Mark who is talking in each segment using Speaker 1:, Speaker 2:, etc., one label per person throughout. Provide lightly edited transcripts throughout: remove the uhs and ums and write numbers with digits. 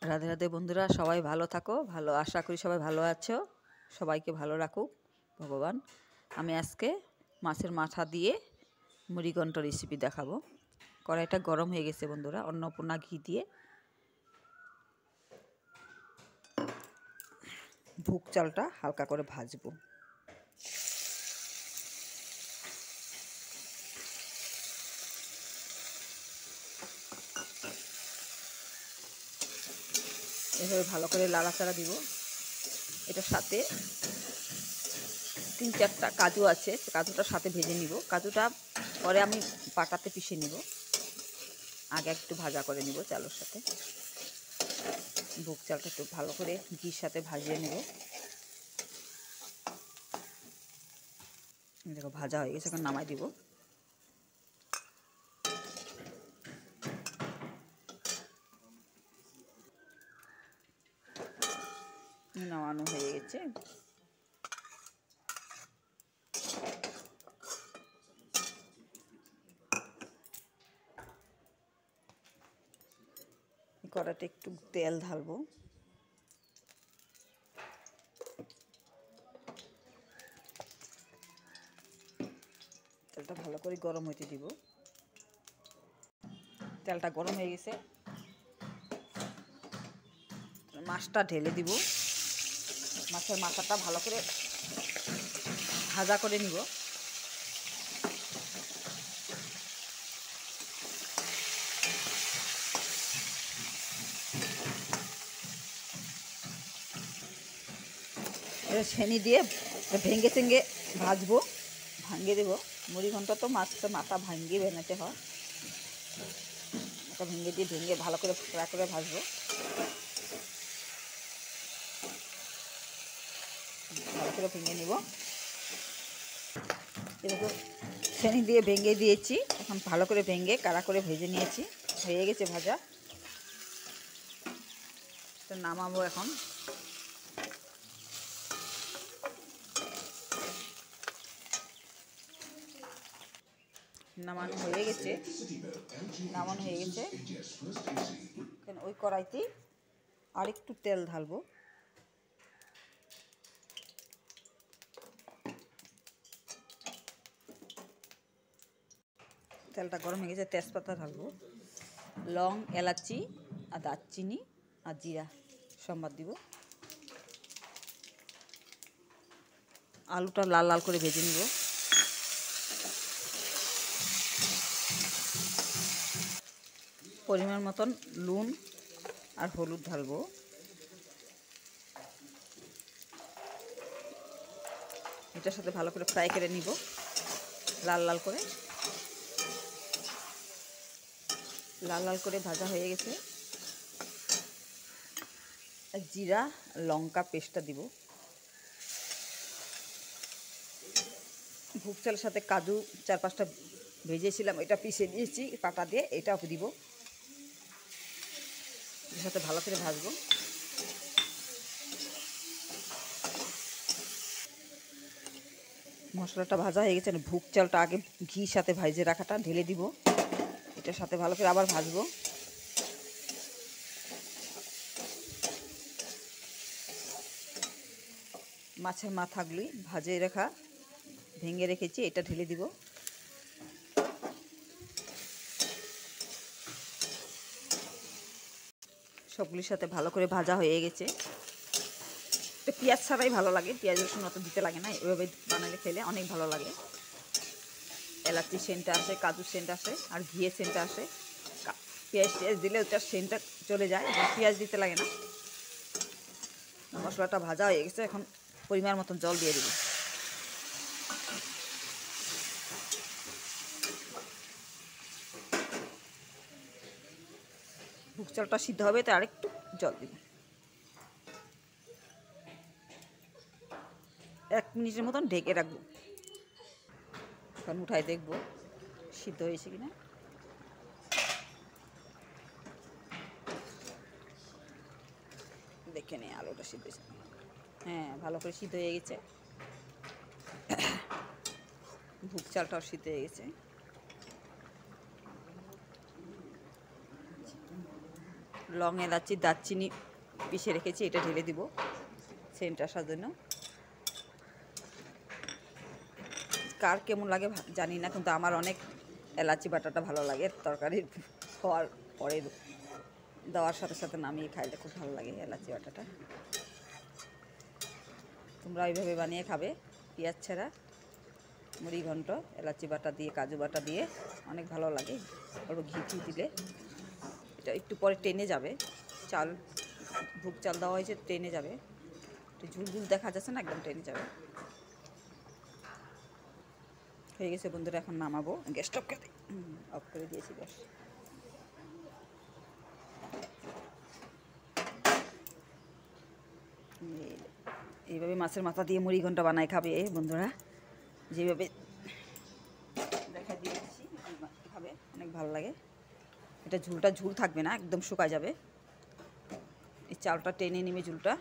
Speaker 1: রাধে রাধে বন্ধুরা, সবাই ভালো থাকো। ভালো আশা করি সবাই ভালো আছো। সবাইকে ভালো রাখুক ভগবান। আমি আজকে মাছের মাথা দিয়ে মুড়িঘণ্ট রেসিপি দেখাবো। কড়াইটা গরম হয়ে গেছে বন্ধুরা। অন্নপূর্ণা ঘি দিয়ে ভুগ চালটা হালকা করে ভাজবো। এভাবে ভালো করে লাড়াচাড়া দিব। এটার সাথে 3-4টা কাজু আছে, কাজুটার সাথে ভেজে নিব। কাজুটা পরে আমি পাটাতে পিষে নিব। আগে একটু ভাজা করে নিব চালের সাথে। ভুগ চালটা একটু ভালো করে ঘির সাথে ভাজিয়ে নেব। দেখো ভাজা হয়ে গেছে, এখন নামাই দিব। নামানো হয়ে গেছে। কড়াতে একটু তেল ঢালবো। তেলটা ভালো করে গরম হইতে দিব। তেলটা গরম হয়ে গেছে, মাছটা ঢেলে দিব। মাছের মাথাটা ভালো করে ভাজা করে নিব। ছেনি দিয়ে ভেঙে চেঙ্গে ভাজবো, ভাঙিয়ে দেবো। মুড়িঘণ্ট তো মাছের মাথা ভাঙিয়ে বানাতে হয়। এটা ভেঙে দিয়ে ভেঙে ভালো করে ফ্রাই করে ভাজবো। ভালো করে ভেঙে নিব। এরকম ছেনি দিয়ে ভেঙে দিয়েছি। এখন ভালো করে ভেঙে কাড়া করে ভেজে নিয়েছি। হয়ে গেছে ভাজা। তো নামাবো এখন। নামানো হয়ে গেছে। ওই কড়াইতেই আরেকটু তেল ঢালবো। তেলটা গরম হয়ে গেছে, তেজপাতা ঢালবো। লং, এলাচি আর দারচিনি আর জিরা সম্বাদ দিব। আলুটা লাল লাল করে ভেজে নিব। পরিমাণ মতন নুন আর হলুদ ঢালবো। এটার সাথে ভালো করে ফ্রাই করে নিব, লাল লাল করে। লাল লাল করে ভাজা হয়ে গেছে। জিরা লঙ্কা পেস্টটা দিব। ভুগ চালের সাথে কাজু 4-5টা ভেজেছিলাম, এটা পিষে দিয়েছি পাটা দিয়ে, এটাও দিব। এর সাথে ভালো করে ভাজবো। মশলাটা ভাজা হয়ে গেছে। ভুগ চালটা আগে ঘির সাথে ভাজে রাখাটা ঢেলে দিব। এটার সাথে ভালো করে আবার ভাজবো। মাছের মাথাগুলি ভাজে রাখা ভেঙে রেখেছি, এটা ঢেলে দিব। সবগুলির সাথে ভালো করে ভাজা হয়ে গেছে। পেঁয়াজ ছাড়াই ভালো লাগে, পেঁয়াজ রসুন অত দিতে লাগে না। এভাবে বানালে খেলে অনেক ভালো লাগে। এলাচি সেন্টটা আসে, কাজুর সেন্ট আসে আর ঘিয়ের সেন্টটা আসে। পেঁয়াজ দিলে ওটার সেন্টটা চলে যায়, পেঁয়াজ দিতে লাগে না। মশলাটা ভাজা হয়ে গেছে, এখন পরিমাণ মতন জল দিয়ে দিব। ভুগ চালটা সিদ্ধ হবে, তাই আরেকটু জল দিব। 1 মিনিটের মতন ঢেকে রাখবো। এখন উঠাই দেখবো সিদ্ধ হয়েছে কিনা। দেখে নে আলুটা সিদ্ধ হয়েছে। হ্যাঁ, ভালো করে সিদ্ধ হয়ে গেছে। ভুগ চালটাও সিদ্ধ হয়ে গেছে। লং, এলাচি, দারচিনি পিষে রেখেছি, এটা ঢেলে দিব সেন্ট আসার জন্য। কার কেমন লাগে জানি না, কিন্তু আমার অনেক এলাচি বাটাটা ভালো লাগে। তরকারি খাওয়ার পরে দেওয়ার সাথে সাথে নামিয়ে খাইলে খুব ভালো লাগে এলাচি বাটাটা। তোমরা এইভাবে বানিয়ে খাবে, পেঁয়াজ ছাড়া মুড়ি ঘন্ট এলাচি বাটা দিয়ে, কাজু বাটা দিয়ে অনেক ভালো লাগে। আরও ঘি দিলে এটা একটু পরে টেনে যাবে। চাল, ভুগ চাল দেওয়া হয়েছে, টেনে যাবে। একটু ঝুলঝুল দেখা যাচ্ছে না, একদম টেনে যাবে। হয়ে গেছে বন্ধুরা, এখন নামাবো। গ্যাসটা অফ করে দিয়েছি গ্যাস। এইভাবে মাছের মাথা দিয়ে মুড়ি ঘন্ট বানায় খাবে বন্ধুরা, যেভাবে দেখা দিয়েছি খাবে, অনেক ভালো লাগে। এটা ঝুলটা ঝুল থাকবে না, একদম শুকায় যাবে। এই চালটা টেনে নেবে ঝুলটা।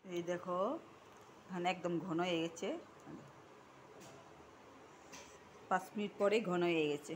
Speaker 1: এই দেখো, এখানে একদম ঘন হয়ে গেছে। 5 মিনিট পরে ঘন হয়ে গেছে।